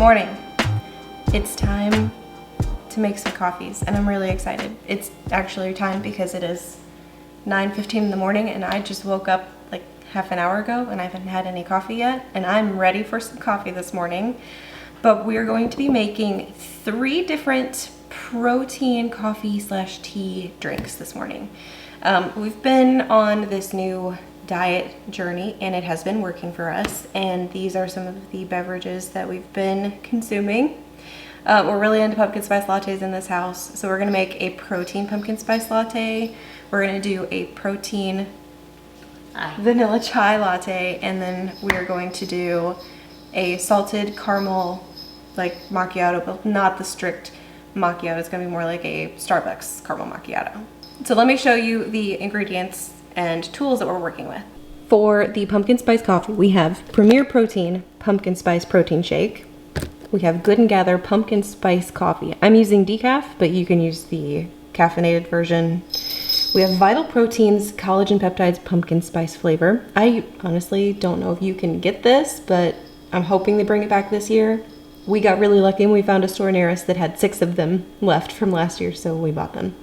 morning. It's time to make some coffees and I'm really excited. It's actually time because it is 9:15 in the morning and I just woke up like half an hour ago and I haven't had any coffee yet and I'm ready for some coffee this morning. But we're going to be making 3 different protein coffee/tea drinks this morning. We've been on this new diet journey and it has been working for us, and these are some of the beverages that we've been consuming. We're really into pumpkin spice lattes in this house, so we're gonna make a protein pumpkin spice latte, we're gonna do a protein vanilla chai latte, and then we're going to do a salted caramel like macchiato, but not the strict macchiato. It's gonna be more like a Starbucks caramel macchiato. So let me show you the ingredients and tools that we're working with. For the pumpkin spice coffee, we have Premier Protein pumpkin spice protein shake. We have Good and Gather pumpkin spice coffee. I'm using decaf, but you can use the caffeinated version. We have Vital Proteins collagen peptides pumpkin spice flavor. I honestly don't know if you can get this, but I'm hoping they bring it back this year. We got really lucky and we found a store near us that had 6 of them left from last year, so we bought them.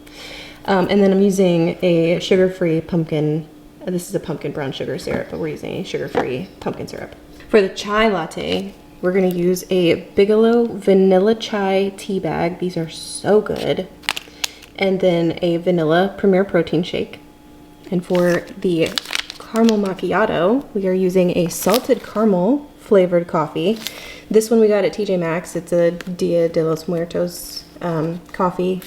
And then I'm using a sugar-free pumpkin, this is a pumpkin brown sugar syrup, but we're using a sugar-free pumpkin syrup. For the chai latte, we're gonna use a Bigelow vanilla chai tea bag. These are so good. And then a vanilla Premier Protein shake. And for the caramel macchiato, we are using a salted caramel flavored coffee. This one we got at TJ Maxx. It's a Dia de los Muertos coffee.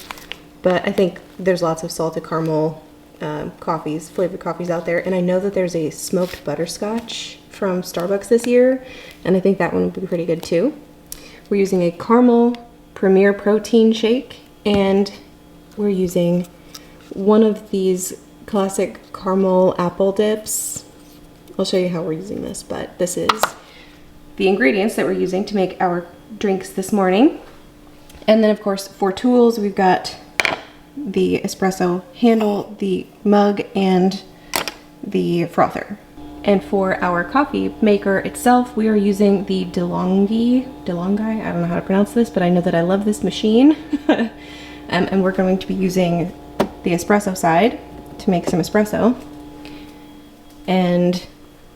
But I think there's lots of salted caramel coffees, flavored coffees out there. And I know that there's a smoked butterscotch from Starbucks this year, and I think that one would be pretty good too. We're using a caramel Premier Protein shake, and we're using one of these classic caramel apple dips. I'll show you how we're using this, but this is the ingredients that we're using to make our drinks this morning. And then of course for tools, we've got the espresso handle, the mug, and the frother. And for our coffee maker itself, we are using the DeLonghi, I don't know how to pronounce this, but I know that I love this machine. And we're going to be using the espresso side to make some espresso. And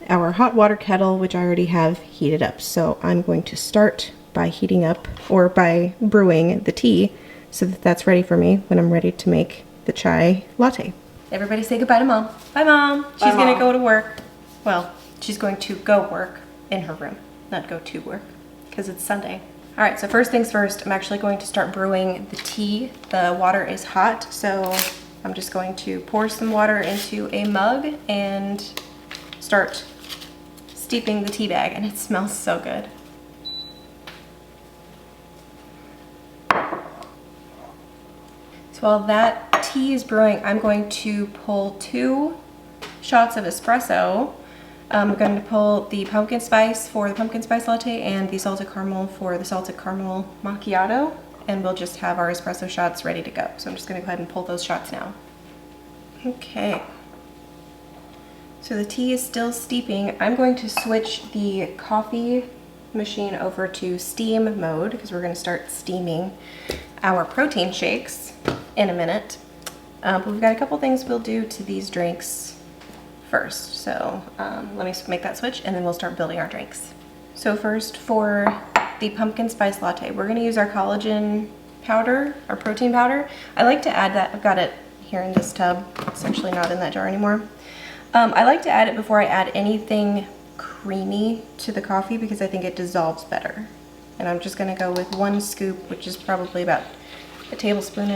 our hot water kettle, which I already have heated up. So I'm going to start by heating up, or by brewing the tea, so that that's ready for me when I'm ready to make the chai latte. Everybody say goodbye to Mom. Bye, Mom. She's gonna go to work. Well, she's going to go work in her room, not go to work, because it's Sunday. All right, so first things first, I'm actually going to start brewing the tea. The water is hot, so I'm just going to pour some water into a mug and start steeping the tea bag, and it smells so good. So while that tea is brewing, I'm going to pull 2 shots of espresso. I'm going to pull the pumpkin spice for the pumpkin spice latte and the salted caramel for the salted caramel macchiato, and we'll just have our espresso shots ready to go. So I'm just going to go ahead and pull those shots now. Okay. So the tea is still steeping. I'm going to switch the coffee machine over to steam mode because we're going to start steaming our protein shakes in a minute. But we've got a couple things we'll do to these drinks first. So let me make that switch and then we'll start building our drinks. So first, for the pumpkin spice latte, we're gonna use our collagen powder, our protein powder. I like to add that, I've got it here in this tub. It's actually not in that jar anymore. I like to add it before I add anything creamy to the coffee because I think it dissolves better. And I'm just gonna go with 1 scoop, which is probably about 1.5 tablespoons.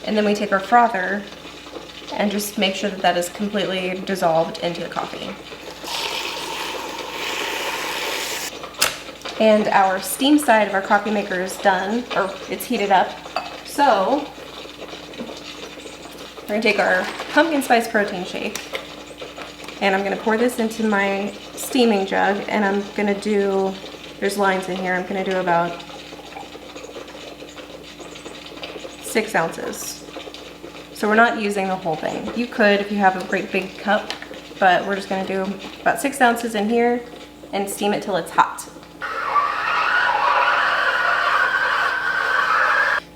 And then we take our frother and just make sure that that is completely dissolved into the coffee. And our steam side of our coffee maker is done, or it's heated up. So we're gonna take our pumpkin spice protein shake and I'm gonna pour this into my steaming jug, and I'm gonna do, there's lines in here, I'm gonna do about 6 ounces. So we're not using the whole thing. You could if you have a great big cup, but we're just gonna do about 6 ounces in here and steam it till it's hot.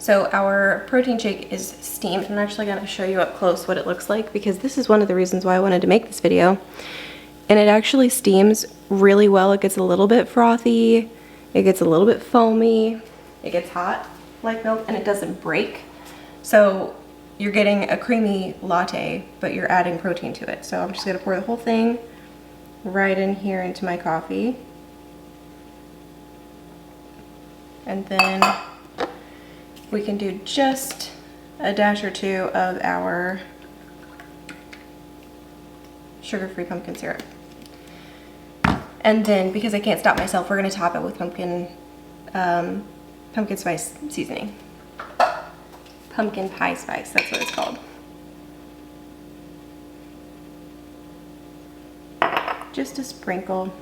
So our protein shake is steamed. I'm actually gonna show you up close what it looks like because this is one of the reasons why I wanted to make this video. And it actually steams really well. It gets a little bit frothy, it gets a little bit foamy, it gets hot like milk, and it doesn't break. So you're getting a creamy latte, but you're adding protein to it. So I'm just gonna pour the whole thing right in here into my coffee. And then we can do just a dash or two of our sugar-free pumpkin syrup. And then, because I can't stop myself, we're gonna top it with pumpkin spice seasoning. Pumpkin pie spice, that's what it's called. Just a sprinkle.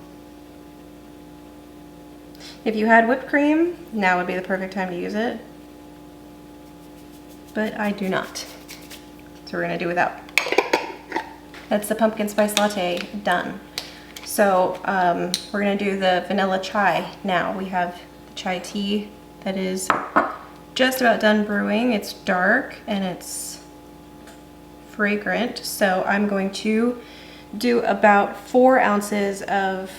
If you had whipped cream, now would be the perfect time to use it. But I do not. So we're gonna do without. That's the pumpkin spice latte done. So we're gonna do the vanilla chai now. We have the chai tea that is just about done brewing. It's dark and it's fragrant. So I'm going to do about 4 ounces of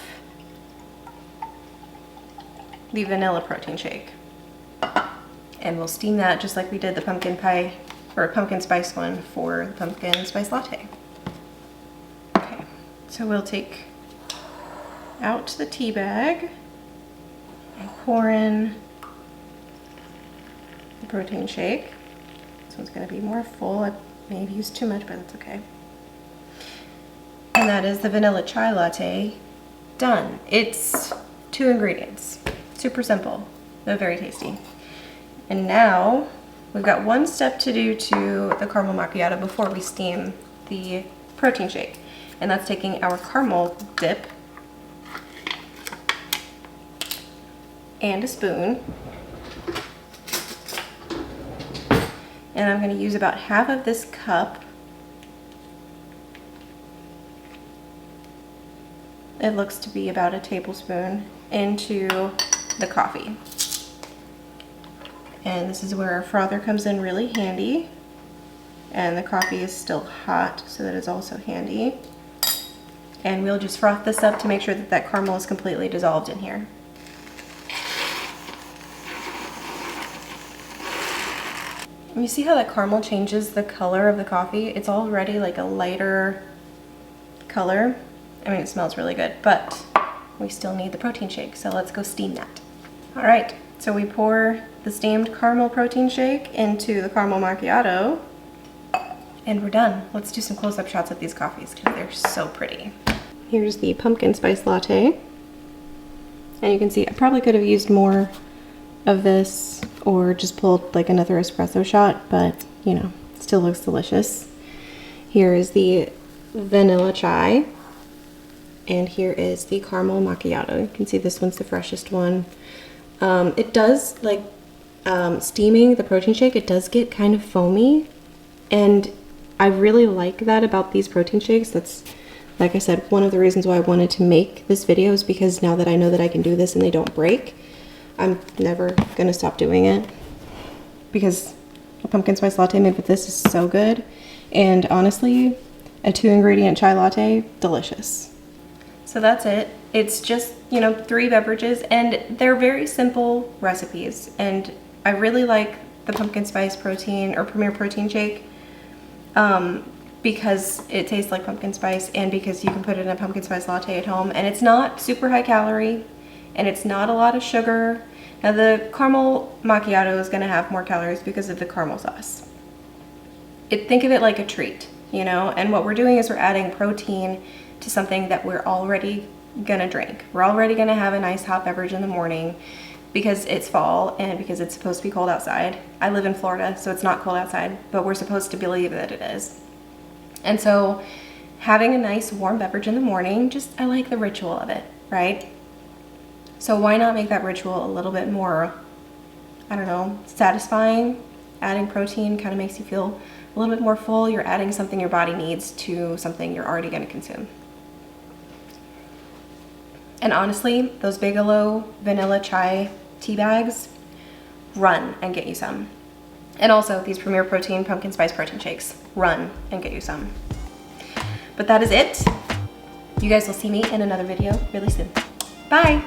the vanilla protein shake. And we'll steam that just like we did the pumpkin pie or pumpkin spice one for the pumpkin spice latte. Okay, so we'll take out the tea bag and pour in the protein shake. This one's gonna be more full. I may have used too much, but that's okay. And that is the vanilla chai latte done. It's 2 ingredients, super simple, but very tasty. And now we've got 1 step to do to the caramel macchiato before we steam the protein shake. And that's taking our caramel dip and a spoon. And I'm going to use about half of this cup. It looks to be about a tablespoon into the coffee. And this is where our frother comes in really handy. And the coffee is still hot, so that is also handy. And we'll just froth this up to make sure that that caramel is completely dissolved in here. And you see how that caramel changes the color of the coffee? It's already like a lighter color. I mean, it smells really good, but we still need the protein shake, so let's go steam that. All right, so we pour the steamed caramel protein shake into the caramel macchiato, and we're done. Let's do some close-up shots of these coffees because they're so pretty. Here's the pumpkin spice latte, and you can see I probably could have used more of this or just pulled like another espresso shot, but you know, it still looks delicious. Here is the vanilla chai, and here is the caramel macchiato. You can see this one's the freshest one. It does, like steaming the protein shake, it does get kind of foamy, and I really like that about these protein shakes. That's, like I said, one of the reasons why I wanted to make this video is because now that I know that I can do this and they don't break, I'm never gonna stop doing it because a pumpkin spice latte made with this is so good. And honestly, a 2-ingredient chai latte, delicious. So that's it. It's just, you know, 3 beverages, and they're very simple recipes. And I really like the pumpkin spice protein or premier protein shake because it tastes like pumpkin spice and because you can put it in a pumpkin spice latte at home, and it's not super high calorie and it's not a lot of sugar. Now the caramel macchiato is gonna have more calories because of the caramel sauce. Think of it like a treat, you know, and what we're doing is we're adding protein to something that we're already gonna drink. We're already gonna have a nice hot beverage in the morning because it's fall and because it's supposed to be cold outside. I live in Florida, so it's not cold outside, but we're supposed to believe that it is. And so having a nice warm beverage in the morning, I like the ritual of it, right? So why not make that ritual a little bit more, I don't know, satisfying? Adding protein kind of makes you feel a little bit more full. You're adding something your body needs to something you're already going to consume. And honestly, those Bigelow vanilla chai tea bags, run and get you some. And also these Premier Protein pumpkin spice protein shakes. Run and get you some. But that is it. You guys will see me in another video really soon. Bye.